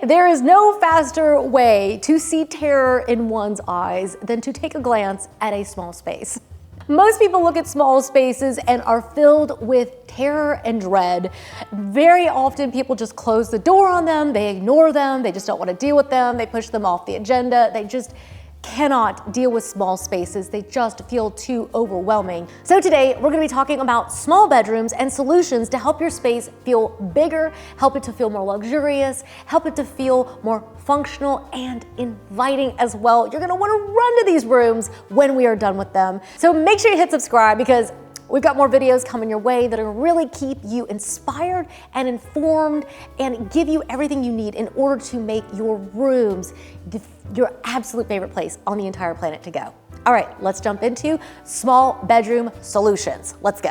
There is no faster way to see terror in one's eyes than to take a glance at a small space. Most people look at small spaces and are filled with terror and dread. Very often people just close the door on them, they ignore them, they just don't want to deal with them, they push them off the agenda, they just cannot deal with small spaces. They just feel too overwhelming. So today we're going to be talking about small bedrooms and solutions to help your space feel bigger, help it to feel more luxurious, help it to feel more functional and inviting as well. You're going to want to run to these rooms when we are done with them. So make sure you hit subscribe because we've got more videos coming your way that will really keep you inspired and informed and give you everything you need in order to make your rooms your absolute favorite place on the entire planet to go. All right, let's jump into small bedroom solutions. Let's go.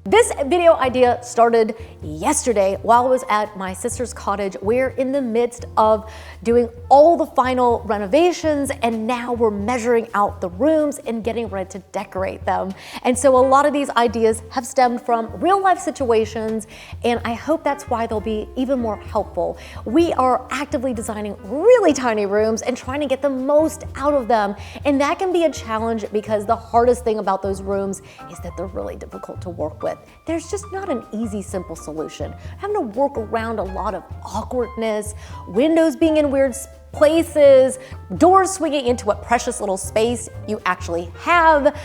This video idea started yesterday while I was at my sister's cottage. We're in the midst of doing all the final renovations and now we're measuring out the rooms and getting ready to decorate them. And so a lot of these ideas have stemmed from real life situations and I hope that's why they'll be even more helpful. We are actively designing really tiny rooms and trying to get the most out of them. And that can be a challenge because the hardest thing about those rooms is that they're really difficult to work with. There's just not an easy, simple solution. Having to work around a lot of awkwardness, windows being in weird places, doors swinging into what precious little space you actually have,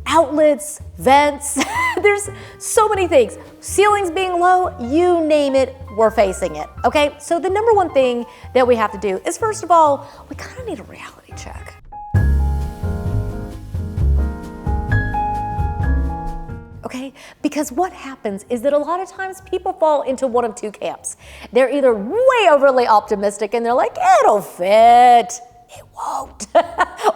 outlets, vents, there's so many things. Ceilings being low, you name it, we're facing it, okay? So the number one thing that we have to do is, first of all, we kind of need a reality check. Okay? Because what happens is that a lot of times people fall into one of two camps. They're either way overly optimistic and they're like, it'll fit. It won't.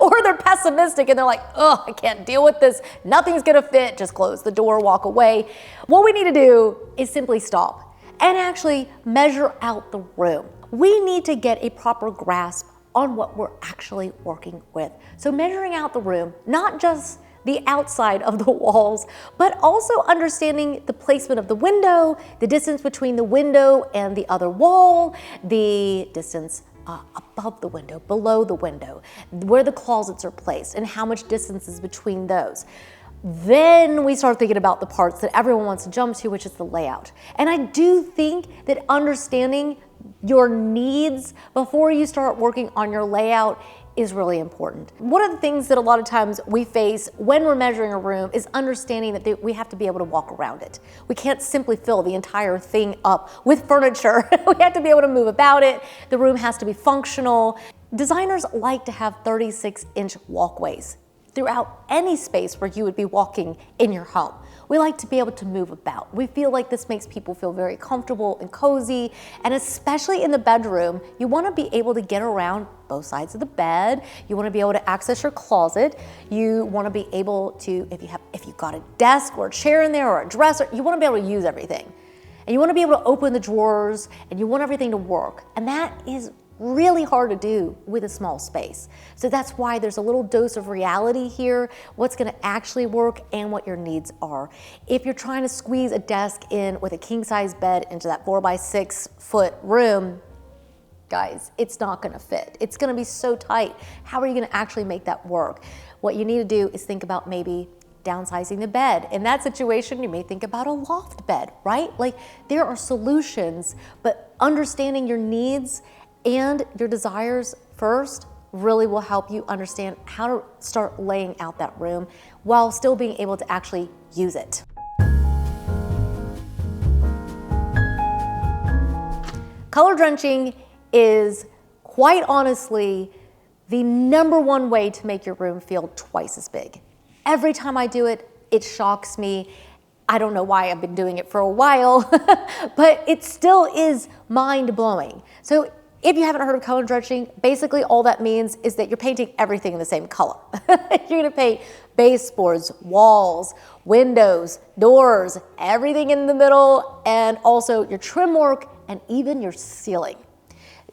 Or they're pessimistic and they're like, oh, I can't deal with this. Nothing's gonna fit. Just close the door, walk away. What we need to do is simply stop and actually measure out the room. We need to get a proper grasp on what we're actually working with. So measuring out the room, not just the outside of the walls, but also understanding the placement of the window, the distance between the window and the other wall, the distance above the window, below the window, where the closets are placed, and how much distance is between those. Then we start thinking about the parts that everyone wants to jump to, which is the layout. And I do think that understanding your needs before you start working on your layout is really important. One of the things that a lot of times we face when we're measuring a room is understanding that we have to be able to walk around it. We can't simply fill the entire thing up with furniture. We have to be able to move about it. The room has to be functional. Designers like to have 36-inch walkways throughout any space where you would be walking in your home. We like to be able to move about. We feel like this makes people feel very comfortable and cozy, and especially in the bedroom, you want to be able to get around both sides of the bed. You want to be able to access your closet. You want to be able to, if you've got a desk or a chair in there or a dresser, you want to be able to use everything. And you want to be able to open the drawers and you want everything to work. And that is really hard to do with a small space. So that's why there's a little dose of reality here, what's gonna actually work and what your needs are. If you're trying to squeeze a desk in with a king size bed into that 4x6 foot room, guys, it's not gonna fit. It's gonna be so tight. How are you gonna actually make that work? What you need to do is think about maybe downsizing the bed. In that situation, you may think about a loft bed, right? Like there are solutions, but understanding your needs and your desires first really will help you understand how to start laying out that room while still being able to actually use it. Color drenching is quite honestly the number one way to make your room feel twice as big. Every time I do it, it shocks me. I don't know why, I've been doing it for a while, but it still is mind-blowing. So if you haven't heard of color drenching, basically all that means is that you're painting everything in the same color. You're gonna paint baseboards, walls, windows, doors, everything in the middle, and also your trim work and even your ceiling.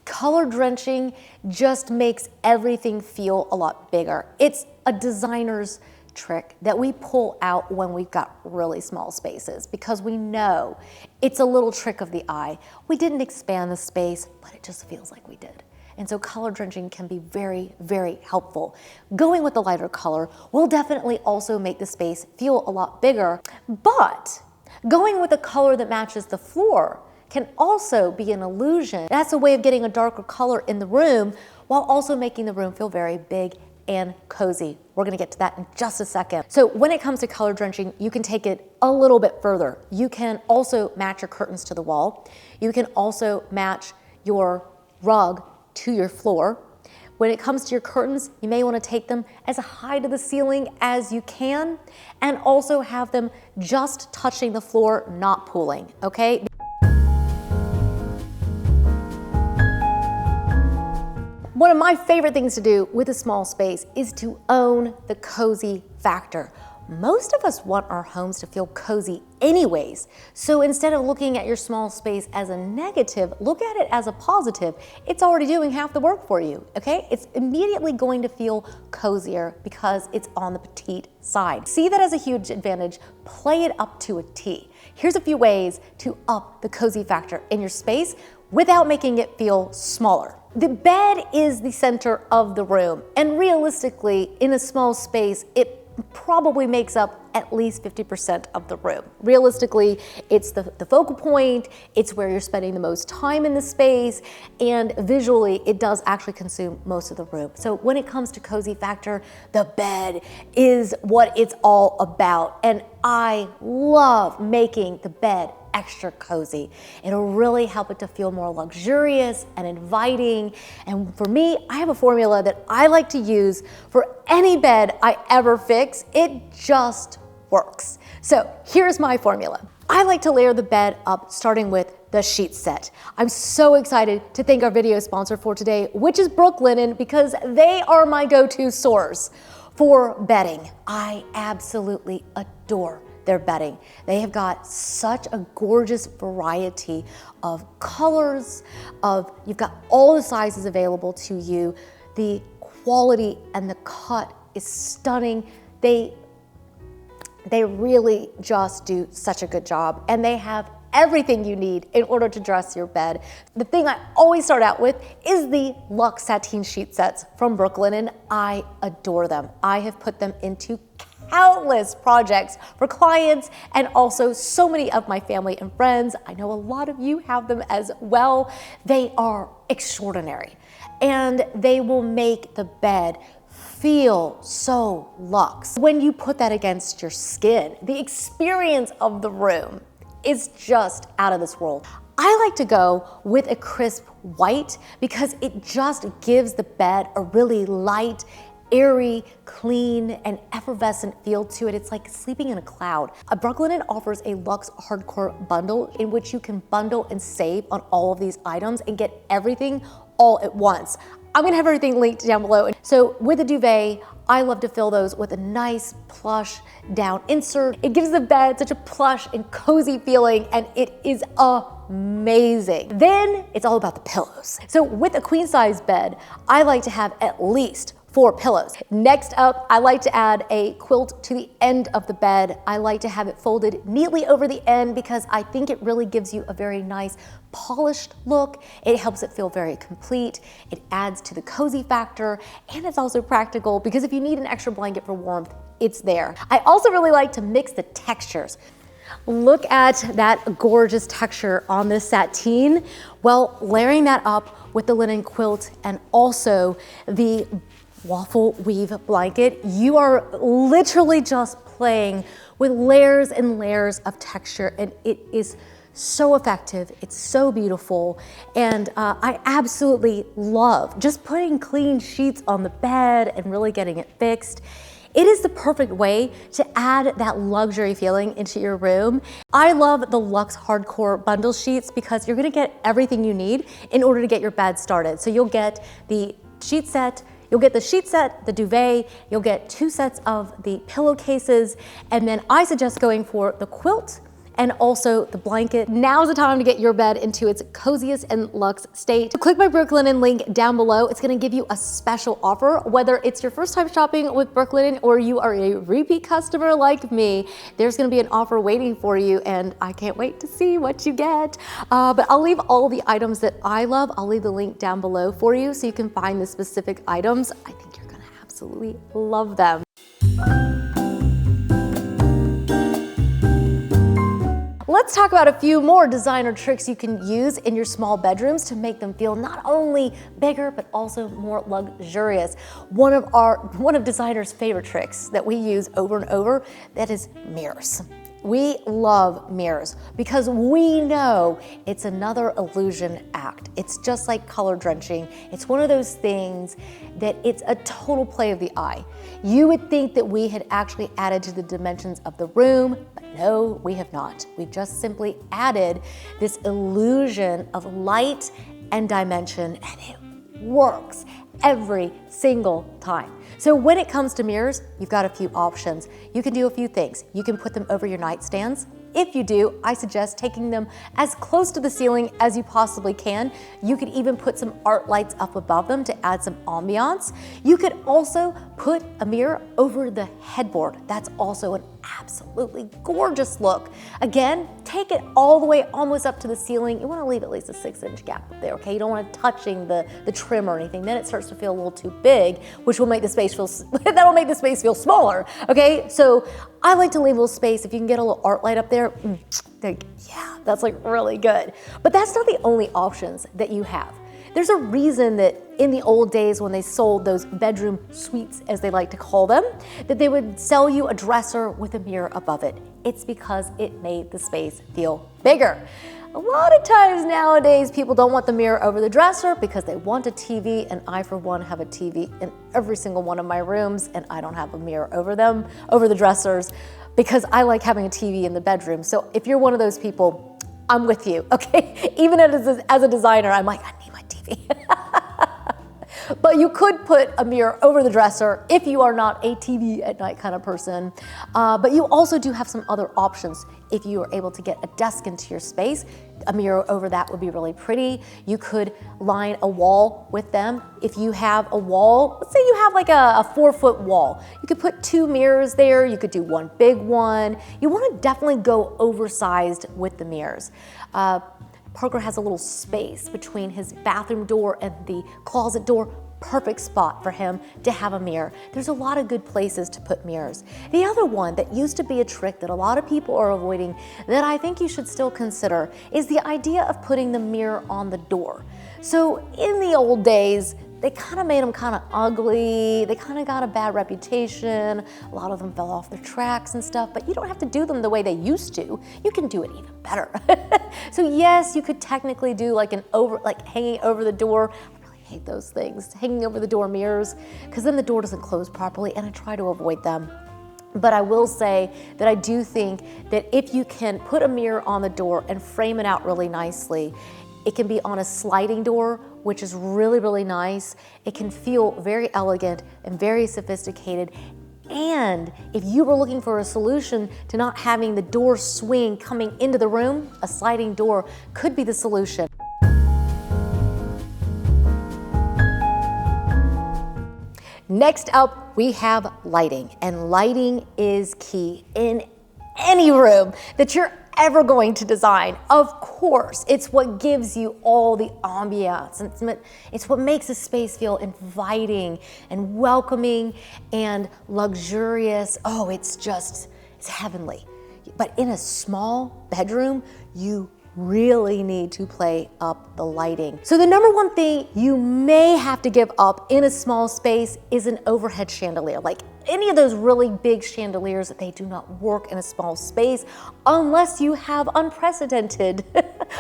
Color drenching just makes everything feel a lot bigger. It's a designer's trick that we pull out when we've got really small spaces because we know it's a little trick of the eye. We didn't expand the space, but it just feels like we did. And so color drenching can be very, very helpful. Going with the lighter color will definitely also make the space feel a lot bigger, but going with a color that matches the floor can also be an illusion. That's a way of getting a darker color in the room while also making the room feel very big and cozy. We're gonna get to that in just a second. So when it comes to color drenching, you can take it a little bit further. You can also match your curtains to the wall. You can also match your rug to your floor. When it comes to your curtains, you may want to take them as high to the ceiling as you can and also have them just touching the floor, not pulling, okay? One of my favorite things to do with a small space is to own the cozy factor. Most of us want our homes to feel cozy anyways. So instead of looking at your small space as a negative, look at it as a positive. It's already doing half the work for you, okay? It's immediately going to feel cozier because it's on the petite side. See that as a huge advantage, play it up to a T. Here's a few ways to up the cozy factor in your space without making it feel smaller. The bed is the center of the room, and realistically, in a small space, it probably makes up at least 50% of the room. Realistically, it's the focal point, it's where you're spending the most time in the space, and visually, it does actually consume most of the room. So when it comes to cozy factor, the bed is what it's all about, and I love making the bed extra cozy. It'll really help it to feel more luxurious and inviting. And for me, I have a formula that I like to use for any bed I ever fix. It just works. So here's my formula. I like to layer the bed up starting with the sheet set. I'm so excited to thank our video sponsor for today, which is Brooklinen, because they are my go-to source for bedding. I absolutely adore their bedding. They have got such a gorgeous variety of colors, you've got all the sizes available to you. The quality and the cut is stunning. They really just do such a good job, and they have everything you need in order to dress your bed. The thing I always start out with is the luxe sateen sheet sets from Brooklinen. I adore them. I have put them into countless projects for clients and also so many of my family and friends. I know a lot of you have them as well. They are extraordinary, and they will make the bed feel so luxe. When you put that against your skin, the experience of the room is just out of this world. I like to go with a crisp white because it just gives the bed a really light, airy, clean, and effervescent feel to it. It's like sleeping in a cloud. Brooklinen offers a luxe hardcore bundle in which you can bundle and save on all of these items and get everything all at once. I'm gonna have everything linked down below. So with a duvet, I love to fill those with a nice plush down insert. It gives the bed such a plush and cozy feeling, and it is amazing. Then it's all about the pillows. So with a queen size bed, I like to have at least 4 pillows. Next up, I like to add a quilt to the end of the bed. I like to have it folded neatly over the end because I think it really gives you a very nice polished look. It helps it feel very complete. It adds to the cozy factor, and it's also practical because if you need an extra blanket for warmth, it's there. I also really like to mix the textures. Look at that gorgeous texture on this sateen. Well, layering that up with the linen quilt and also the waffle weave blanket, you are literally just playing with layers and layers of texture, and it is so effective. It's so beautiful, and I absolutely love just putting clean sheets on the bed and really getting it fixed. It is the perfect way to add that luxury feeling into your room. I love the Luxe Hardcore Bundle Sheets because you're gonna get everything you need in order to get your bed started. So you'll get the sheet set, you'll get the sheet set, the duvet, you'll get 2 sets of the pillowcases, and then I suggest going for the quilt and also the blanket. Now's the time to get your bed into its coziest and luxe state. Click my Brooklinen link down below. It's gonna give you a special offer. Whether it's your first time shopping with Brooklinen or you are a repeat customer like me, there's gonna be an offer waiting for you, and I can't wait to see what you get. But I'll leave all the items that I love. I'll leave the link down below for you so you can find the specific items. I think you're gonna absolutely love them. Let's talk about a few more designer tricks you can use in your small bedrooms to make them feel not only bigger, but also more luxurious. One of designers' favorite tricks that we use over and over, that is mirrors. We love mirrors because we know it's another illusion act. It's just like color drenching. It's one of those things that it's a total play of the eye. You would think that we had actually added to the dimensions of the room, but no, we have not. We've just simply added this illusion of light and dimension, and it works every single time. So when it comes to mirrors, you've got a few options. You can do a few things. You can put them over your nightstands. If you do, I suggest taking them as close to the ceiling as you possibly can. You could even put some art lights up above them to add some ambiance. You could also put a mirror over the headboard. That's also an absolutely gorgeous look. Again, take it all the way almost up to the ceiling. You want to leave at least a 6-inch gap up there, okay? You don't want it touching the trim or anything. Then it starts to feel a little too big, which will make the space feel, that'll make the space feel smaller, okay? So I like to leave a little space. If you can get a little art light up there, yeah, that's like really good. But that's not the only options that you have. There's a reason that in the old days when they sold those bedroom suites, as they like to call them, that they would sell you a dresser with a mirror above it. It's because it made the space feel bigger. A lot of times nowadays, people don't want the mirror over the dresser because they want a TV, and I, for one, have a TV in every single one of my rooms, and I don't have a mirror over them, over the dressers, because I like having a TV in the bedroom. So if you're one of those people, I'm with you, okay? Even as a designer, I'm like, I need my TV. But you could put a mirror over the dresser if you are not a TV at night kind of person. But you also do have some other options. If you are able to get a desk into your space, a mirror over that would be really pretty. You could line a wall with them. If you have a wall, let's say you have like a 4-foot wall, you could put 2 mirrors there. You could do one big one. You want to definitely go oversized with the mirrors. Parker has a little space between his bathroom door and the closet door. Perfect spot for him to have a mirror. There's a lot of good places to put mirrors. The other one that used to be a trick that a lot of people are avoiding that I think you should still consider is the idea of putting the mirror on the door. So in the old days, they kind of made them kind of ugly. They kind of got a bad reputation. A lot of them fell off their tracks and stuff, but you don't have to do them the way they used to. You can do it even better. So yes, you could technically do like hanging over the door. I really hate those things, hanging over the door mirrors, because then the door doesn't close properly, and I try to avoid them. But I will say that I do think that if you can put a mirror on the door and frame it out really nicely, it can be on a sliding door, which is really, really nice. It can feel very elegant and very sophisticated. And if you were looking for a solution to not having the door swing coming into the room, a sliding door could be the solution. Next up, we have lighting, and lighting is key in any room that you're ever going to design. Of course, it's what gives you all the ambiance. It's what makes a space feel inviting and welcoming and luxurious. Oh, it's heavenly. But in a small bedroom, you really need to play up the lighting. So the number one thing you may have to give up in a small space is an overhead chandelier. Like any of those really big chandeliers, they do not work in a small space unless you have unprecedented,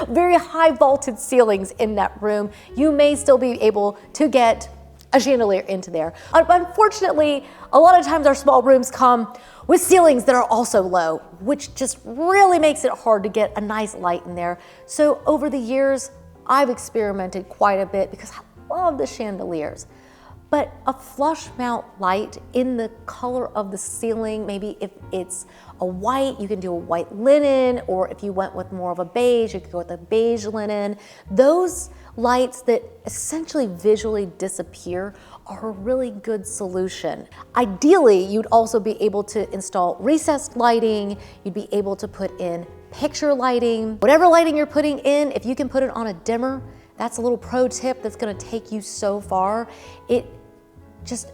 very high vaulted ceilings in that room. You may still be able to get a chandelier into there. Unfortunately, a lot of times our small rooms come with ceilings that are also low, which just really makes it hard to get a nice light in there. So over the years, I've experimented quite a bit because I love the chandeliers. But a flush mount light in the color of the ceiling, maybe if it's a white, you can do a white linen, or if you went with more of a beige, you could go with a beige linen. Those lights that essentially visually disappear are a really good solution. Ideally, you'd also be able to install recessed lighting, you'd be able to put in picture lighting. Whatever lighting you're putting in, if you can put it on a dimmer, that's a little pro tip that's gonna take you so far.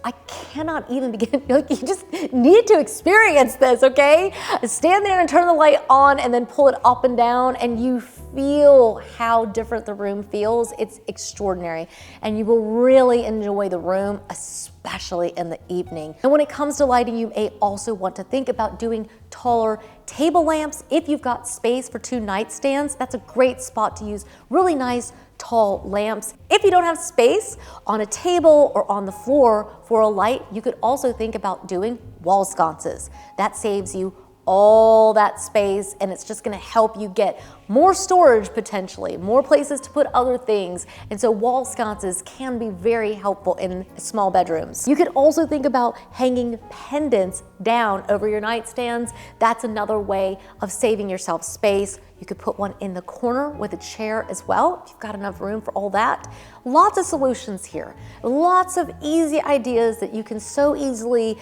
I cannot even begin, like, you just need to experience this, okay? Stand there and turn the light on and then pull it up and down, and you feel how different the room feels. It's extraordinary, and you will really enjoy the room, especially in the evening. And when it comes to lighting, you may also want to think about doing taller table lamps. If you've got space for 2 nightstands, that's a great spot to use really nice tall lamps. If you don't have space on a table or on the floor for a light, you could also think about doing wall sconces. That saves you all that space, and it's just gonna help you get more storage potentially, more places to put other things. And so wall sconces can be very helpful in small bedrooms. You could also think about hanging pendants down over your nightstands. That's another way of saving yourself space. You could put one in the corner with a chair as well, if you've got enough room for all that. Lots of solutions here. Lots of easy ideas that you can so easily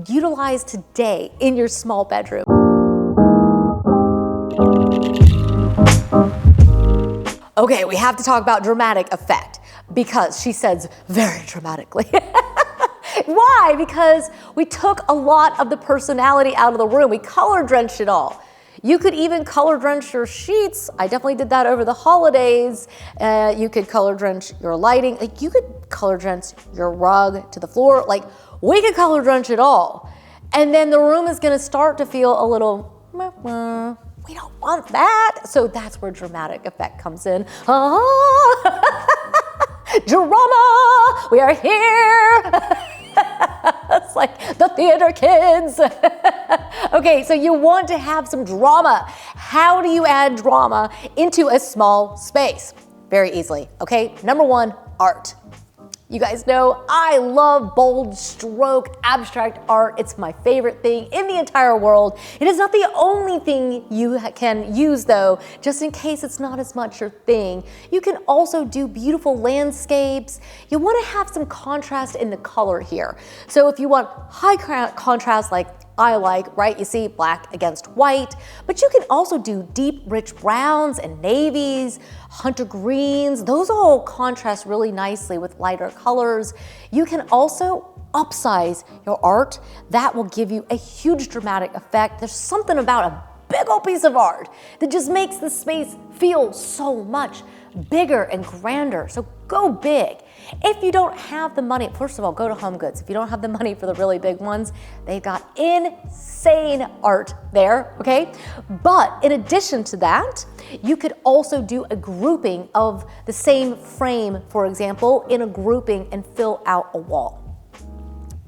utilize today in your small bedroom. Okay, we have to talk about dramatic effect, because she says very dramatically. Why? Because we took a lot of the personality out of the room. We color drenched it all. You could even color drench your sheets. I definitely did that over the holidays. You could color drench your lighting. Like, you could color drench your rug to the floor. Like, we could color drench it all. And then the room is gonna start to feel a little, we don't want that. So that's where dramatic effect comes in. Drama, we are here. It's like the theater kids. Okay, so you want to have some drama. How do you add drama into a small space? Very easily, okay? Number 1, art. You guys know I love bold stroke abstract art. It's my favorite thing in the entire world. It is not the only thing you can use though, just in case it's not as much your thing. You can also do beautiful landscapes. You want to have some contrast in the color here. So if you want high contrast like I like, right? You see black against white, but you can also do deep, rich browns and navies, hunter greens. Those all contrast really nicely with lighter colors. You can also upsize your art. That will give you a huge dramatic effect. There's something about a big old piece of art that just makes the space feel so much bigger and grander. So go big. If you don't have the money, first of all, go to Home Goods. If you don't have the money for the really big ones, they've got insane art there, okay? But in addition to that, you could also do a grouping of the same frame, for example, in a grouping and fill out a wall.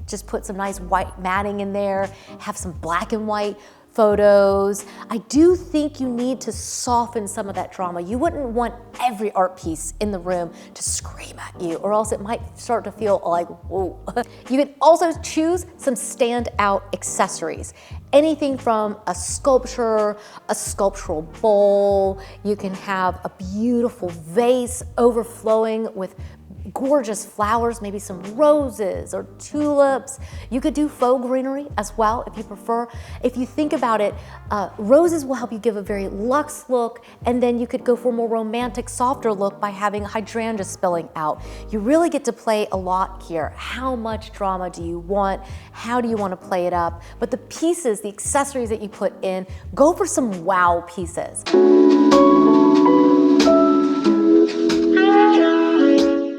Just put some nice white matting in there, have some black and white photos. I do think you need to soften some of that drama. You wouldn't want every art piece in the room to scream at you, or else it might start to feel like, whoa. You can also choose some standout accessories. Anything from a sculpture, a sculptural bowl. You can have a beautiful vase overflowing with gorgeous flowers, maybe some roses or tulips. You could do faux greenery as well if you prefer. If you think about it, roses will help you give a very luxe look, and then you could go for a more romantic, softer look by having hydrangeas spilling out. You really get to play a lot here. How much drama do you want? How do you want to play it up? But the pieces, the accessories that you put in, go for some wow pieces.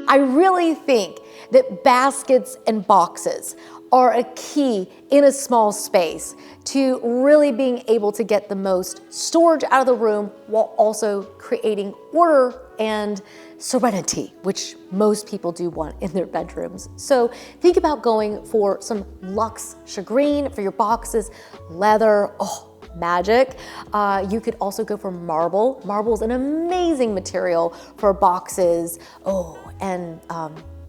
I really think that baskets and boxes are a key in a small space to really being able to get the most storage out of the room while also creating order and serenity, which most people do want in their bedrooms. So think about going for some luxe shagreen for your boxes, leather, magic. You could also go for marble. Marble is an amazing material for boxes. And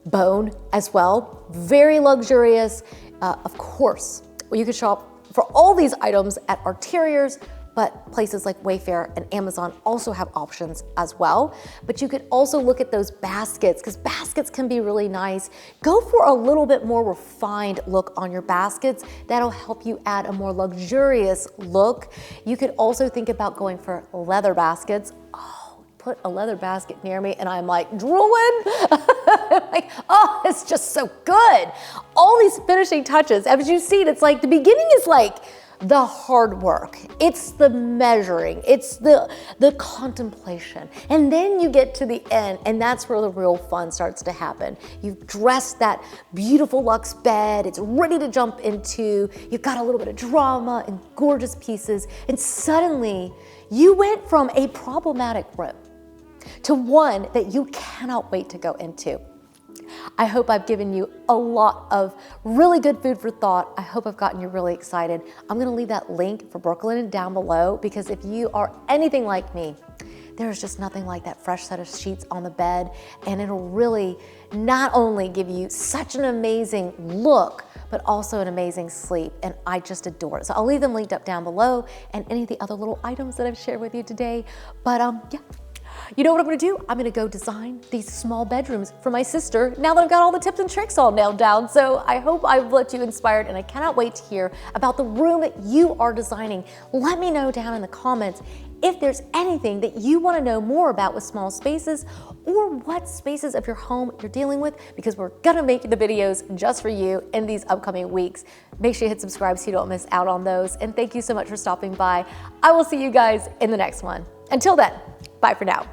bone as well. Very luxurious. Of course, you can shop for all these items at Arteriors, but places like Wayfair and Amazon also have options as well. But you could also look at those baskets, because baskets can be really nice. Go for a little bit more refined look on your baskets. That'll help you add a more luxurious look. You could also think about going for leather baskets. Oh, put a leather basket near me and I'm like drooling. Like, oh, it's just so good. All these finishing touches, as you've seen, it's like the beginning is like the hard work, it's the measuring, it's the contemplation, and then you get to the end, and that's where the real fun starts to happen. You've dressed that beautiful luxe bed, it's ready to jump into, you've got a little bit of drama and gorgeous pieces, and suddenly you went from a problematic room to one that you cannot wait to go into. I hope I've given you a lot of really good food for thought. I hope I've gotten you really excited. I'm gonna leave that link for Brooklyn down below, because if you are anything like me, there's just nothing like that fresh set of sheets on the bed, and it'll really not only give you such an amazing look, but also an amazing sleep, and I just adore it. So I'll leave them linked up down below, and any of the other little items that I've shared with you today. But yeah. You know what I'm gonna do? I'm gonna go design these small bedrooms for my sister now that I've got all the tips and tricks all nailed down. So I hope I've left you inspired, and I cannot wait to hear about the room that you are designing. Let me know down in the comments if there's anything that you wanna know more about with small spaces, or what spaces of your home you're dealing with, because we're gonna make the videos just for you in these upcoming weeks. Make sure you hit subscribe so you don't miss out on those. And thank you so much for stopping by. I will see you guys in the next one. Until then, bye for now.